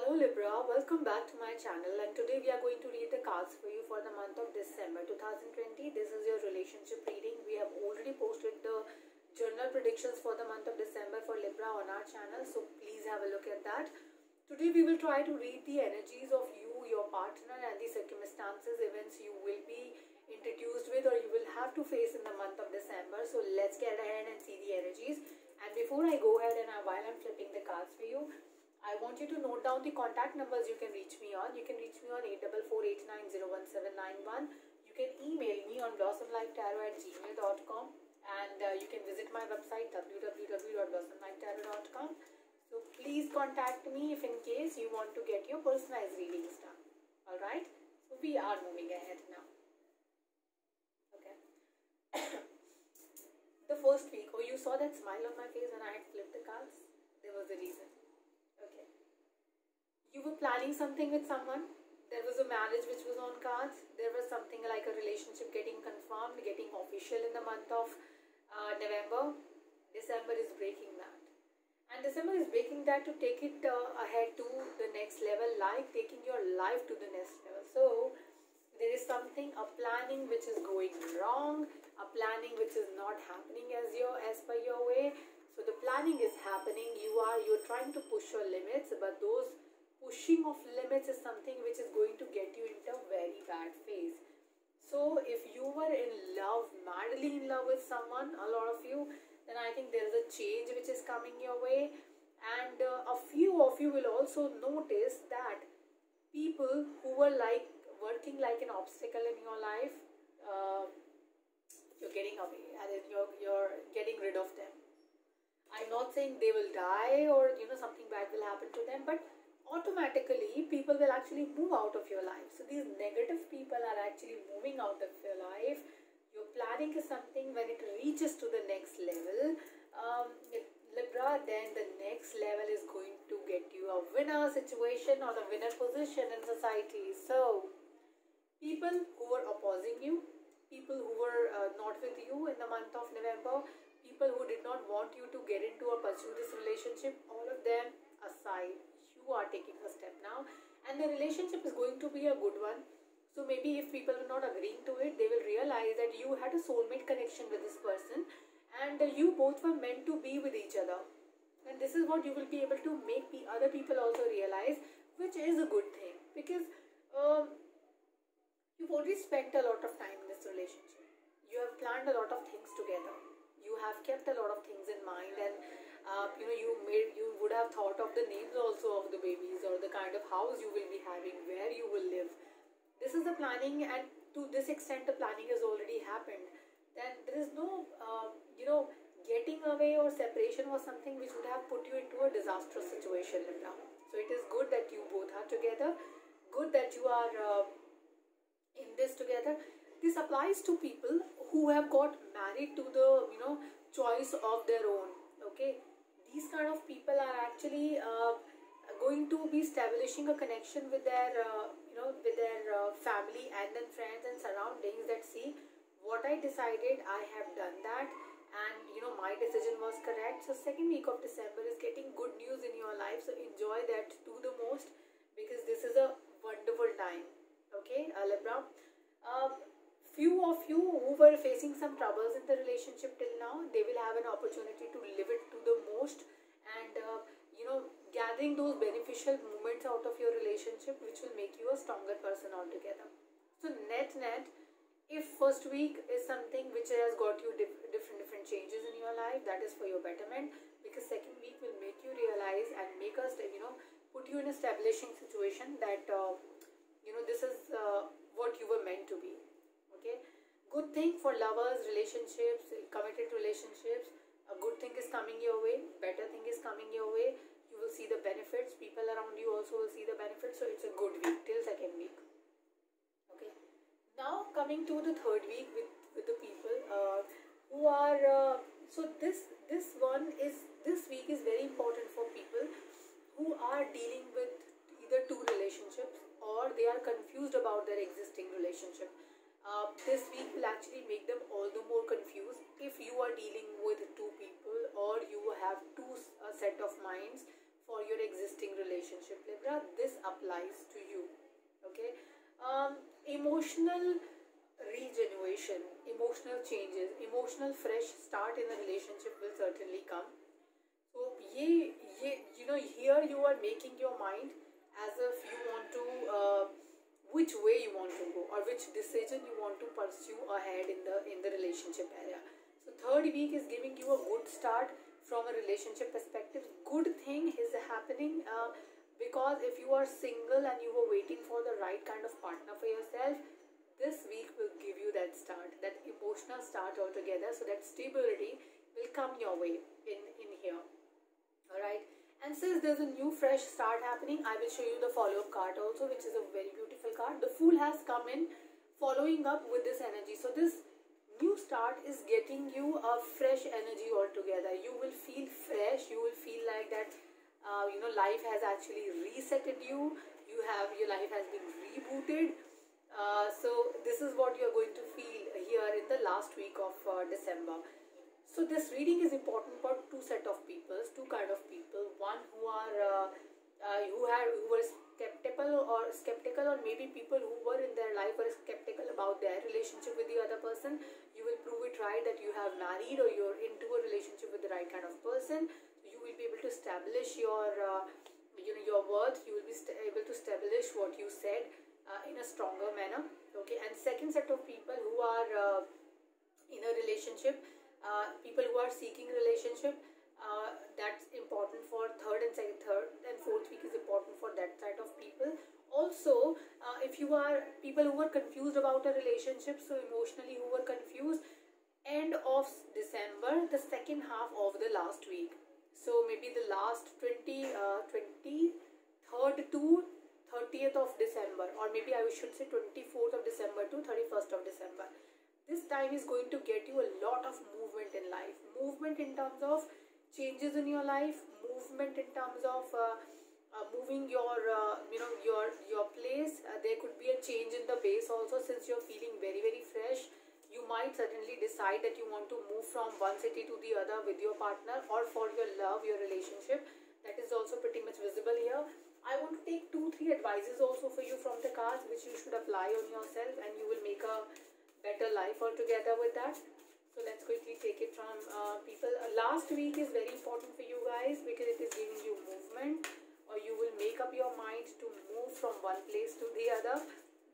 Hello Libra, welcome back to my channel, and today we are going to read the cards for you for the month of December 2020. This is your relationship reading. We have already posted the journal predictions for the month of December for Libra on our channel, so please have a look at that. Today we will try to read the energies of you, your partner, and the circumstances, events you will be introduced with or you will have to face in the month of December. So let's get ahead and see the energies. And before I go ahead and while I'm flipping the cards for you, I want you to note down the contact numbers you can reach me on. You can reach me on 8448901791. You can email me on blossomlifetarot@gmail.com, and you can visit my website www.blossomlifetarot.com. So please contact me if in case you want to get your personalized readings done. Alright, so we are moving ahead now. Okay. The first week, you saw that smile on my face when I had flipped the cards? There was a reason. Okay. You were planning something with someone. There was a marriage which was on cards. There was something like a relationship getting confirmed, getting official in the month of November. December is breaking that. And December is breaking that to take it ahead to the next level, like taking your life to the next level. So there is something, a planning which is going wrong, a planning which is not happening as per your way. So the planning is happening. You're trying to push your limits, but those pushing of limits is something which is going to get you into a very bad phase. So if you were in love, madly in love with someone, a lot of you, then I think there is a change which is coming your way. And a few of you will also notice that people who were like working like an obstacle in your life, you're getting away, and you're getting rid of them. I'm not saying they will die or something bad will happen to them, but automatically people will actually move out of your life. So these negative people are actually moving out of your life. Your planning is something, when it reaches to the next level, Libra, then the next level is going to get you a winner situation or a winner position in society. So people who were opposing you, people who were not with you in the month of November, people who did not want you to get into or pursue this relationship, all of them aside, you are taking a step now, and the relationship is going to be a good one. So maybe if people are not agreeing to it, they will realize that you had a soulmate connection with this person, and you both were meant to be with each other. And this is what you will be able to make the other people also realize, which is a good thing, because you've already spent a lot of time in this relationship. You have planned a lot of things together. You have kept a lot of things in mind, and you would have thought of the names also of the babies, or the kind of house you will be having, where you will live. This is the planning, and to this extent the planning has already happened. Then there is no getting away or separation was something which would have put you into a disastrous situation, Libra. So it is good that you both are together, good that you are in this together. This applies to people who have got married to the choice of their own. Okay, these kind of people are actually going to be establishing a connection with their family and then friends and surroundings, that see what I decided, I have done that, and my decision was correct. So second week of December is getting good news in your life, so enjoy that to the most, because this is a wonderful time. Okay, Libra. Few of you who were facing some troubles in the relationship till now, they will have an opportunity to live it to the most, and gathering those beneficial moments out of your relationship, which will make you a stronger person altogether. So net, if first week is something which has got you different changes in your life, that is for your betterment, because second week will make you realize and make us put you in a establishing situation that this is what you were meant to be. Okay, good thing for lovers, relationships, committed relationships. A good thing is coming your way, better thing is coming your way. You will see the benefits, people around you also will see the benefits. So it's a good week till second week. Okay, now coming to the third week with the people who are so this week is very important for people who are dealing with either two relationships, or they are confused about their existing relationship. This week will actually make them all the more confused. If you are dealing with two people, or you have two set of minds for your existing relationship, relationship, Libra, this applies to you. Okay. Emotional regeneration, emotional changes, emotional fresh start in a relationship will certainly come. So here you are making your mind as if you want to, which way you want to go or which decision you want to pursue ahead in the relationship area. So third week is giving you a good start from a relationship perspective. Good thing is happening, because if you are single and you were waiting for the right kind of partner for yourself, this week will give you that start, that emotional start altogether. So that stability will come your way in here. Alright, and since there's a new fresh start happening, I will show you the follow-up card also, which is a very beautiful card. The Fool has come in following up with this energy. So this new start is getting you a fresh energy altogether. You will feel fresh, you will feel like that life has actually resetted you. Your life has been rebooted. So this is what you're going to feel here in the last week of December. So this reading is important for two set of people, two kind of people. One who are who were skeptical, or maybe people who were in their life were skeptical about their relationship with the other person. You will prove it right that you have married or you're into a relationship with the right kind of person. You will be able to establish your your worth. You will be able to establish what you said in a stronger manner. Okay, and second set of people who are in a relationship, people who are seeking relationship, that's important for third and fourth week is important for that side of people. Also, if you are people who are confused about a relationship, so emotionally who were confused, end of December, the second half of the last week, so maybe the last 23rd to 30th of December, or maybe I should say 24th of December to 31st of December. This time is going to get you a lot of movement in life. Movement in terms of changes in your life. Movement in terms of moving your your place. There could be a change in the base also, since you're feeling very very fresh. You might suddenly decide that you want to move from one city to the other with your partner, or for your love, your relationship. That is also pretty much visible here. I want to take 2-3 advices also for you from the cards, which you should apply on yourself, and you will make a better life altogether with that. So let's quickly take it from people. Last week is very important for you guys because it is giving you movement, or you will make up your mind to move from one place to the other.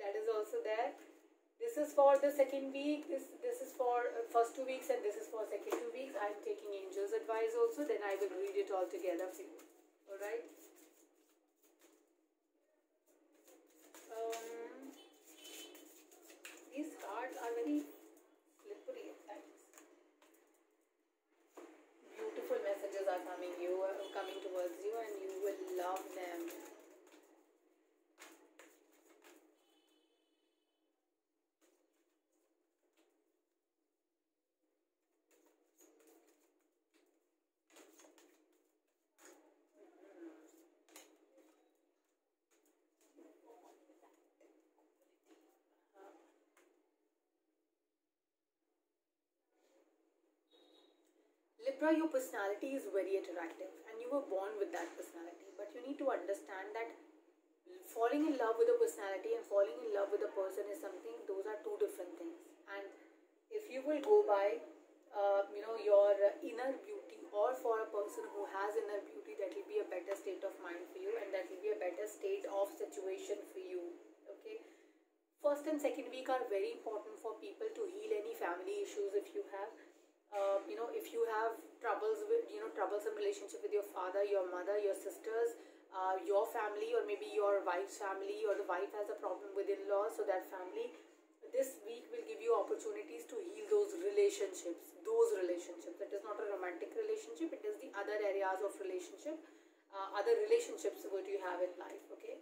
That is also there. This is for the second week. This is for first 2 weeks, and this is for second 2 weeks. I'm taking angels advice also. Then I will read it all together for you. All right. These cards are very slippery at times. Beautiful messages are coming towards you, and you will love them. Libra, your personality is very attractive and you were born with that personality, but you need to understand that falling in love with a personality and falling in love with a person is something, those are two different things. And if you will go by your inner beauty, or for a person who has inner beauty, that will be a better state of mind for you, and that will be a better state of situation for you. Okay, first and second week are very important for people to heal any family issues. If you have if you have troubles with troublesome relationship with your father, your mother, your sisters, your family, or maybe your wife's family, or the wife has a problem with in-laws, so that family, this week will give you opportunities to heal those relationships. It is not a romantic relationship, it is the other areas of relationship, other relationships what you have in life. Okay,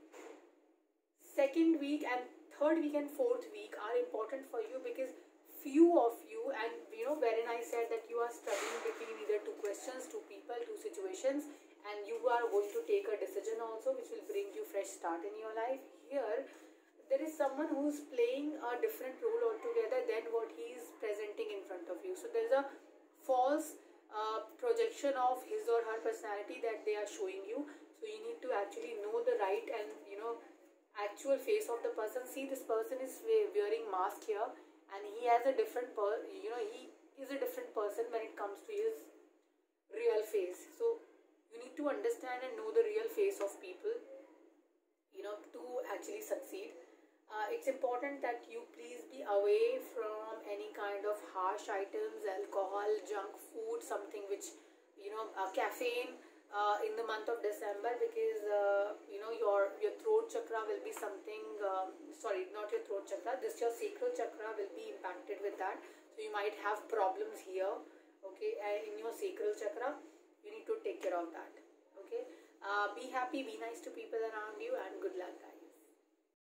second week and third week and fourth week are important for you, because few of you, and wherein I said that you are struggling between either two questions, two people, two situations, and you are going to take a decision also which will bring you fresh start in your life. Here there is someone who's playing a different role altogether than what he is presenting in front of you. So there is a false projection of his or her personality that they are showing you. So you need to actually bright and actual face of the person. See, this person is wearing mask here, and he has a different he is a different person when it comes to his real face. So you need to understand and know the real face of people, to actually succeed. It's important that you please be away from any kind of harsh items, alcohol, junk food, something which caffeine in the month of December, because your throat chakra will be something. Sorry, not your throat chakra. This your sacral chakra will be impacted with that. So you might have problems here. Okay, and in your sacral chakra, you need to take care of that. Okay, be happy, be nice to people around you, and good luck.